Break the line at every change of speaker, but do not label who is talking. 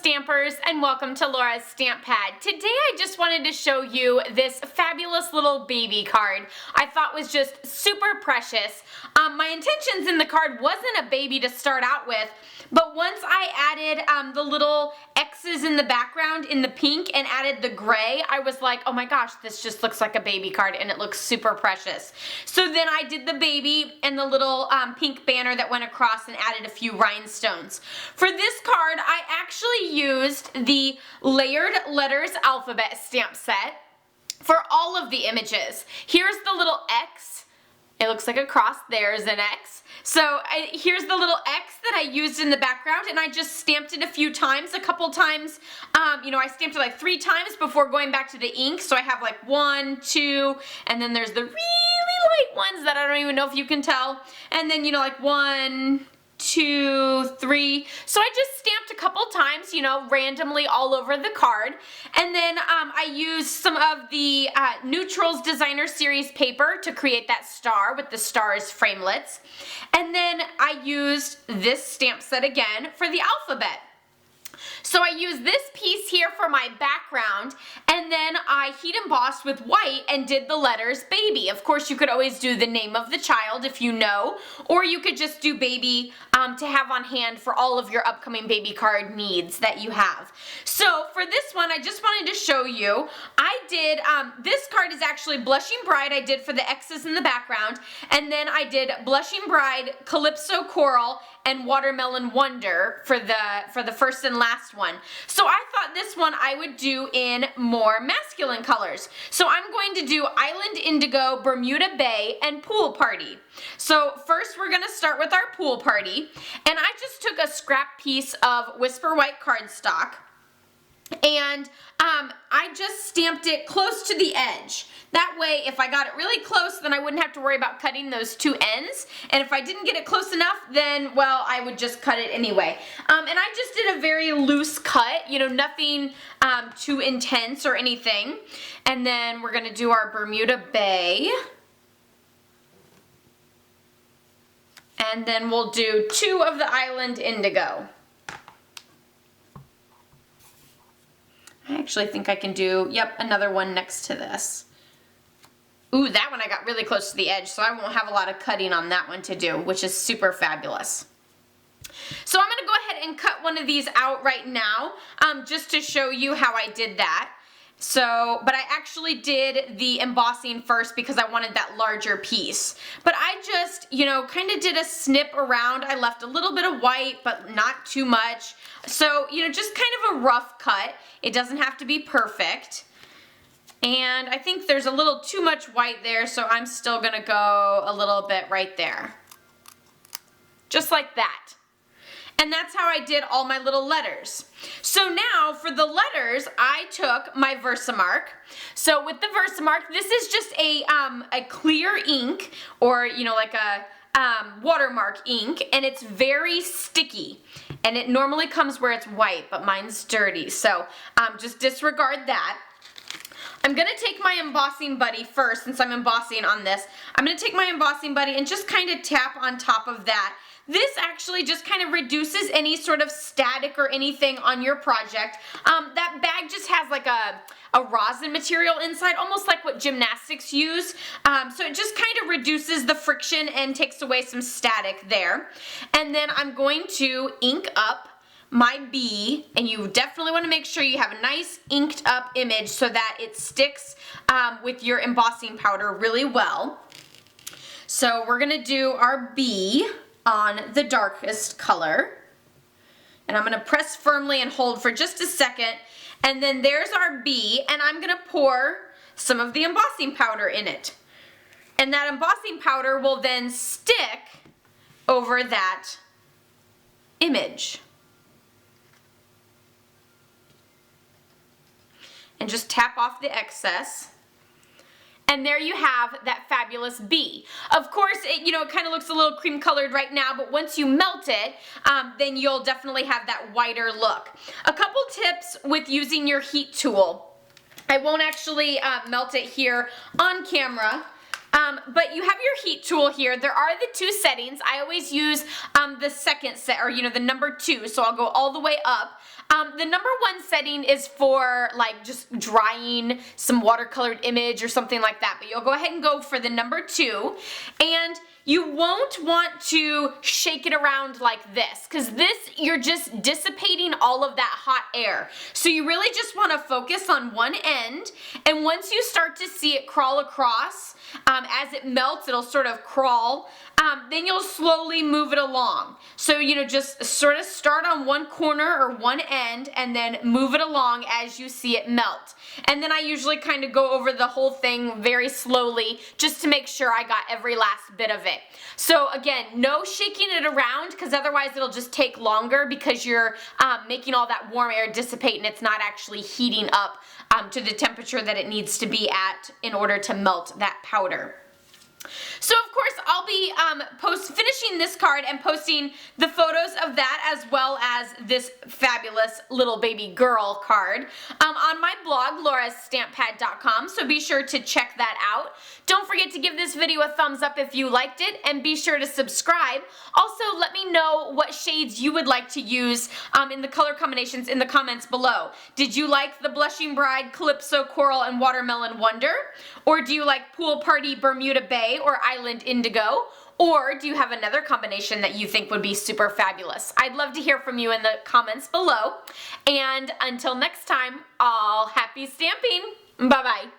Stampers, and welcome to Laura's Stamp Pad. Today I just wanted to show you this fabulous little baby card I thought was just super precious. My intentions in the card wasn't a baby to start out with, but once I added the little X's in the background in the pink and added the gray, I was like, oh my gosh, this just looks like a baby card and it looks super precious. So then I did the baby and the little pink banner that went across and added a few rhinestones. For this card, I actually used the Layered Letters Alphabet stamp set for all of the images. Here's the little X. It looks like a cross. There's an X. So here's the little X that I used in the background, and I just stamped it a few times, a couple times. I stamped it like 3 times before going back to the ink. So I have like 1, 2, and then there's the really light ones that I don't even know if you can tell. And then, like 1, 2, 3. So I just stamped a couple times, randomly all over the card. And then I used some of the Neutrals Designer Series paper to create that star with the stars framelits. And then I used this stamp set again for the alphabet. So I used this piece here for my background, and then I heat embossed with white and did the letters baby. Of course, you could always do the name of the child if you know, or you could just do baby to have on hand for all of your upcoming baby card needs that you have. So for this one, I just wanted to show you, I did, this card is actually Blushing Bride I did for the X's in the background, and then I did Blushing Bride, Calypso Coral, and Watermelon Wonder for the first and last one. So I thought this one I would do in more masculine colors. So I'm going to do Island Indigo, Bermuda Bay, and Pool Party. So first we're going to start with our Pool Party, and I just took a scrap piece of Whisper White cardstock, and I just stamped it close to the edge. That way, if I got it really close, then I wouldn't have to worry about cutting those 2 ends. And if I didn't get it close enough, then, well, I would just cut it anyway. And I just did a very loose cut, nothing too intense or anything. And then we're going to do our Bermuda Bay. And then we'll do 2 of the Island Indigo. I actually think I can do, another one next to this. Ooh, that one I got really close to the edge, so I won't have a lot of cutting on that one to do, which is super fabulous. So I'm going to go ahead and cut one of these out right now, just to show you how I did that. So, but I actually did the embossing first because I wanted that larger piece. But I just, kind of did a snip around. I left a little bit of white, but not too much. So, just kind of a rough cut. It doesn't have to be perfect. And I think there's a little too much white there, so I'm still going to go a little bit right there. Just like that. And that's how I did all my little letters. So now for the letters, I took my VersaMark. So with the VersaMark, this is just a clear ink, or like a watermark ink, and it's very sticky. And it normally comes where it's white, but mine's dirty. So just disregard that. I'm going to take my embossing buddy first, since I'm embossing on this. I'm going to take my embossing buddy and just kind of tap on top of that. This actually just kind of reduces any sort of static or anything on your project. That bag just has like a rosin material inside, almost like what gymnastics use. So it just kind of reduces the friction and takes away some static there. And then I'm going to ink up my bee, and you definitely want to make sure you have a nice inked up image so that it sticks with your embossing powder really well. So we're going to do our bee on the darkest color, and I'm going to press firmly and hold for just a second, and then there's our bee, and I'm going to pour some of the embossing powder in it, and that embossing powder will then stick over that image. And just tap off the excess. And there you have that fabulous bee. Of course, it kind of looks a little cream colored right now, but once you melt it, then you'll definitely have that whiter look. A couple tips with using your heat tool. I won't actually melt it here on camera, But you have your heat tool here. There are the two settings. I always use the second set, or the number 2, so I'll go all the way up. The number 1 setting is for like just drying some watercolored image or something like that, but you'll go ahead and go for the number 2, and you won't want to shake it around like this, because this, you're just dissipating all of that hot air. So you really just want to focus on one end, and once you start to see it crawl across, as it melts, it'll sort of crawl, then you'll slowly move it along. So, just sort of start on one corner or one end, and then move it along as you see it melt. And then I usually kind of go over the whole thing very slowly, just to make sure I got every last bit of it. So again, no shaking it around, because otherwise it'll just take longer, because you're making all that warm air dissipate and it's not actually heating up to the temperature that it needs to be at in order to melt that powder. So of course I'll be finishing this card and posting the photos of that, as well as this fabulous little baby girl card on my blog, laurastamppad.com, so be sure to check that out. Don't forget to give this video a thumbs up if you liked it, and be sure to subscribe. Also, let me know what shades you would like to use in the color combinations in the comments below. Did you like the Blushing Bride, Calypso Coral, and Watermelon Wonder? Or do you like Pool Party Bermuda Bay or Island Indigo? Or do you have another combination that you think would be super fabulous? I'd love to hear from you in the comments below. And until next time, all happy stamping. Bye-bye.